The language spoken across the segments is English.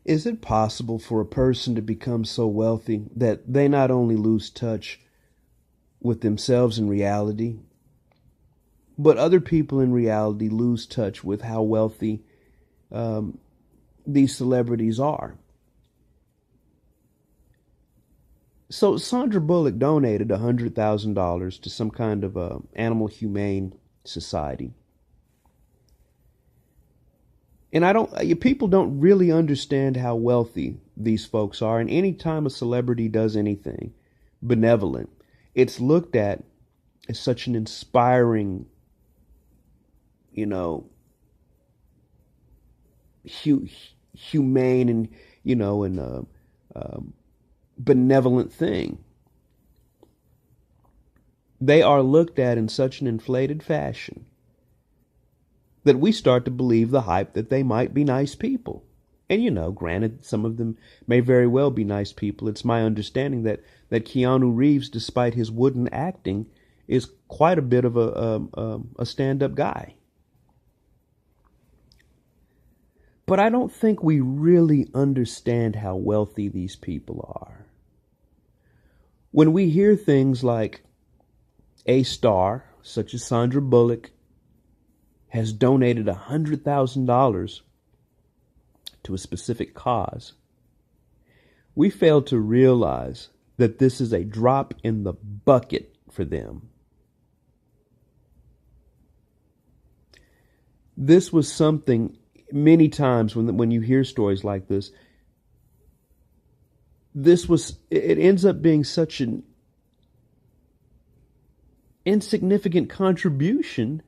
Is it possible for a person to become so wealthy that they not only lose touch with themselves in reality, but other people in reality lose touch with how wealthy um, these celebrities are? So Sandra Bullock donated $100,000 to some kind of animal humane society. And people don't really understand how wealthy these folks are. And anytime a celebrity does anything benevolent, it's looked at as such an inspiring, you know, hu- humane and, um, benevolent thing. They are looked at in such an inflated fashion that we start to believe the hype that they might be nice people. And granted, some of them may very well be nice people. It's my understanding that Keanu Reeves, despite his wooden acting, is quite a bit of a stand-up guy. But I don't think we really understand how wealthy these people are. When we hear things like a star, such as Sandra Bullock, has donated $100,000 to a specific cause, we fail to realize that this is a drop in the bucket for them. This was something many times when you hear stories like this, it ends up being such an insignificant contribution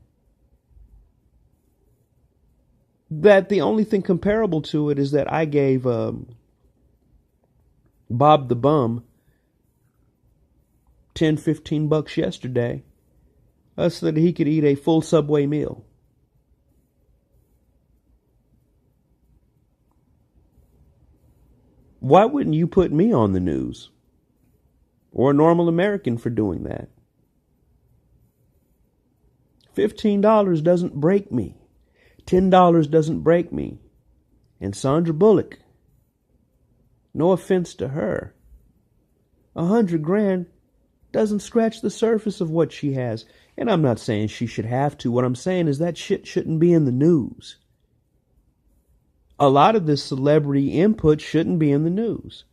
that the only thing comparable to it is that I gave Bob the Bum 10, $15 yesterday so that he could eat a full Subway meal. Why wouldn't you put me on the news or a normal American for doing that? $15 doesn't break me. $10 doesn't break me. And Sandra Bullock, no offense to her, $100,000 doesn't scratch the surface of what she has. And I'm not saying she should have to. What I'm saying is that shit shouldn't be in the news. A lot of this celebrity input shouldn't be in the news.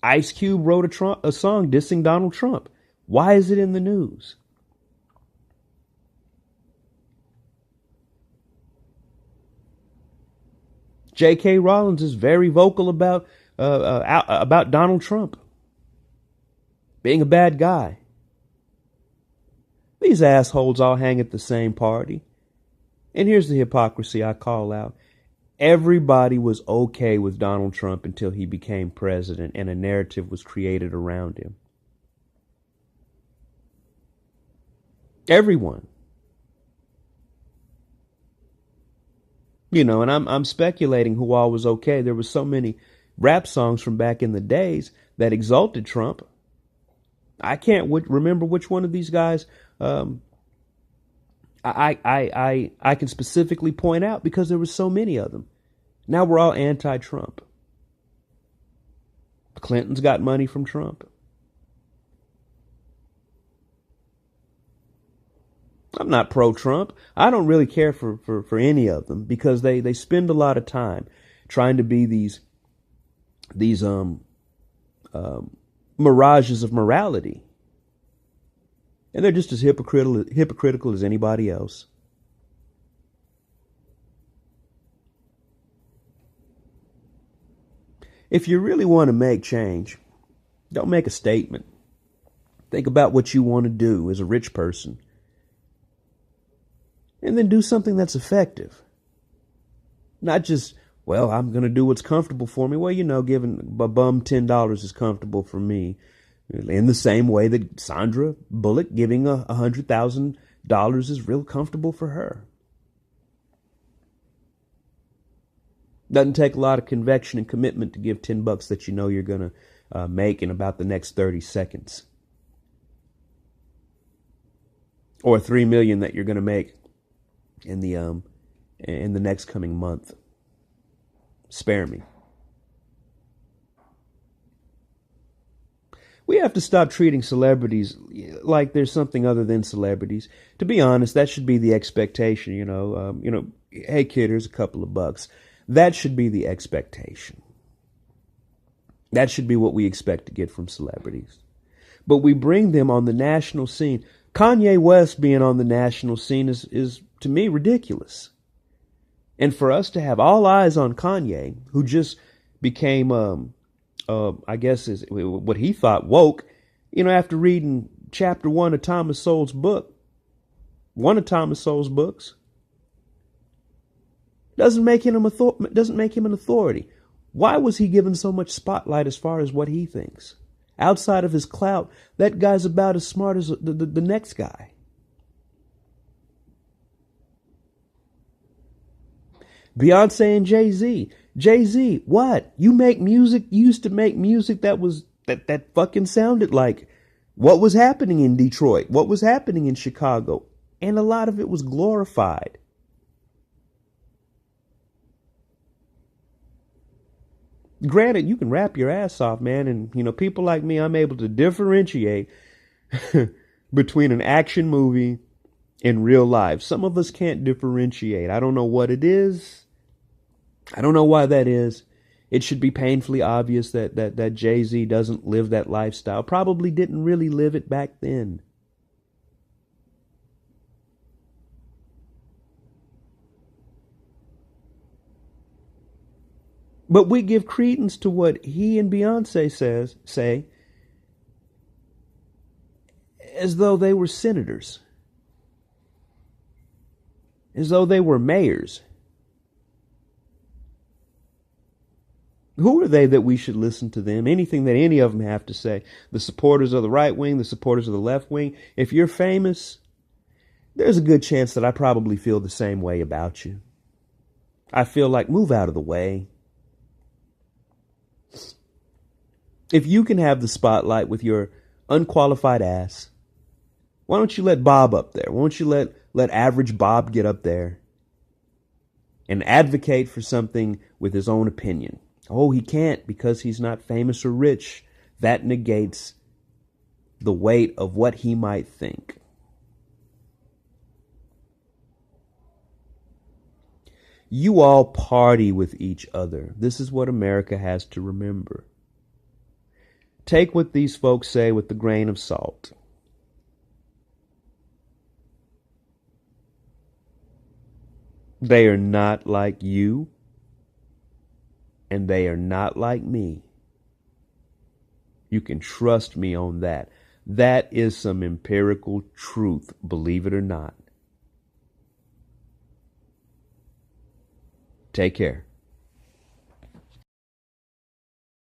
Ice Cube wrote a song dissing Donald Trump. Why is it in the news? J.K. Rowling is very vocal about Donald Trump being a bad guy. These assholes all hang at the same party. And here's the hypocrisy I call out. Everybody was okay with Donald Trump until he became president and a narrative was created around him. Everyone. And I'm speculating who all was okay. There were so many rap songs from back in the days that exalted Trump. I can't remember which one of these guys I can specifically point out because there were so many of them. Now we're all anti-Trump. The Clintons got money from Trump. I'm not pro-Trump. I don't really care for any of them because they spend a lot of time trying to be these mirages of morality. And they're just as hypocritical as anybody else. If you really want to make change, don't make a statement. Think about what you want to do as a rich person. And then do something that's effective. Not just, well, I'm going to do what's comfortable for me. Well, giving a bum $10 is comfortable for me. In the same way that Sandra Bullock giving $100,000 is real comfortable for her. Doesn't take a lot of conviction and commitment to give $10 that you know you're going to make in about the next 30 seconds. Or $3 million that you're going to make in the next coming month. Spare me. We have to stop treating celebrities like there's something other than celebrities. To be honest, that should be the expectation. Hey kid, here's a couple of bucks. That should be the expectation. That should be what we expect to get from celebrities. But we bring them on the national scene. Kanye West being on the national scene is to me ridiculous. And for us to have all eyes on Kanye, who just became I guess is what he thought woke, after reading chapter one of Thomas Sowell's book, one of Thomas Sowell's books, doesn't make him an authority. Why was he given so much spotlight as far as what he thinks? Outside of his clout, that guy's about as smart as the next guy. Beyonce and Jay-Z. Jay-Z, what? You used to make music that fucking sounded like what was happening in Detroit, what was happening in Chicago, and a lot of it was glorified. Granted, you can rap your ass off, man, and people like me, I'm able to differentiate between an action movie and real life. Some of us can't differentiate. I don't know what it is. I don't know why that is. It should be painfully obvious that Jay-Z doesn't live that lifestyle. Probably didn't really live it back then. But we give credence to what he and Beyonce say as though they were senators, as though they were mayors. Who are they that we should listen to them? Anything that any of them have to say. The supporters of the right wing, the supporters of the left wing. If you're famous, there's a good chance that I probably feel the same way about you. I feel like, move out of the way. If you can have the spotlight with your unqualified ass, why don't you let Bob up there? Why don't you let average Bob get up there and advocate for something with his own opinion? Oh, he can't because he's not famous or rich. That negates the weight of what he might think. You all party with each other. This is what America has to remember. Take what these folks say with a grain of salt. They are not like you, and they are not like me. You can trust me on that. That is some empirical truth, believe it or not. Take care.